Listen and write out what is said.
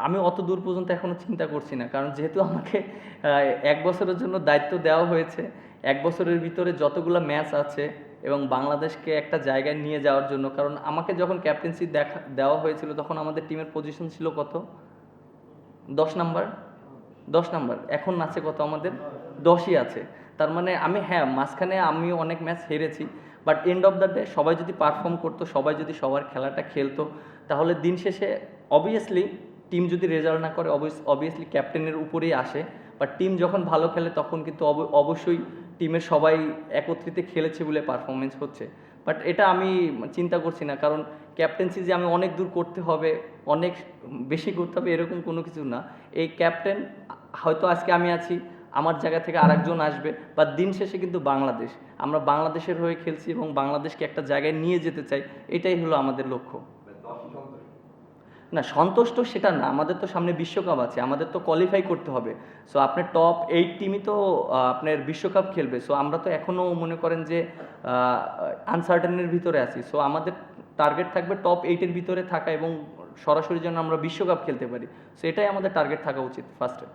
আমি অত দূর পর্যন্ত এখনো চিন্তা করছি না, কারণ যেহেতু আমাকে ১ বছরের জন্য দায়িত্ব দেওয়া হয়েছে, ১ বছরের ভিতরে যতগুলো ম্যাচ আছে এবং বাংলাদেশকে একটা জায়গায় নিয়ে যাওয়ার জন্য, কারণ আমাকে যখন ক্যাপ্টেন্সি দেওয়া হয়েছিল তখন আমাদের টিমের পজিশন ছিল কত? ১০ নাম্বার। ১০ নাম্বার, এখন আছে কত আমাদের? ১০ই আছে। তার মানে আমি, হ্যাঁ, মাঝখানে আমিও অনেক ম্যাচ হেরেছি, but end of the day সবাই যদি পারফর্ম করতো, সবাই যদি সবার খেলাটা খেলতো, তাহলে দিন শেষে অবভিয়াসলি টিম যদি রেজাল্ট না করে অবভিয়াসলি ক্যাপ্টেনের উপরেই আসে। বাট টিম যখন ভালো খেলে তখন কিন্তু অবশ্যই টিমের সবাই একত্রিত খেলেছে বলে পারফরমেন্স হচ্ছে। বাট এটা আমি চিন্তা করছি না, কারণ ক্যাপ্টেন্সি যে আমি অনেক দূর করতে হবে, অনেক বেশি করতে হবে, এরকম কোনো কিছু না। এই ক্যাপ্টেন হয়তো আজকে আমি আছি, আমার জায়গা থেকে আরেকজন আসবে, বা দিন শেষে কিন্তু বাংলাদেশ, আমরা বাংলাদেশের হয়ে খেলছি এবং বাংলাদেশকে একটা জায়গায় নিয়ে যেতে চাই, এটাই হলো আমাদের লক্ষ্য। না, সন্তুষ্ট সেটা না, আমাদের তো সামনে বিশ্বকাপ আছে, আমাদের তো কোয়ালিফাই করতে হবে। সো আপনার টপ 8 টিমই তো আপনার বিশ্বকাপ খেলবে। সো আমরা তো এখনও মনে করেন যে আনসার্টেনের ভিতরে আছি। সো আমাদের টার্গেট থাকবে টপ 8-এর ভিতরে থাকা এবং সরাসরি যেন আমরা বিশ্বকাপ খেলতে পারি। সো এটাই আমাদের টার্গেট থাকা উচিত ফার্স্টে।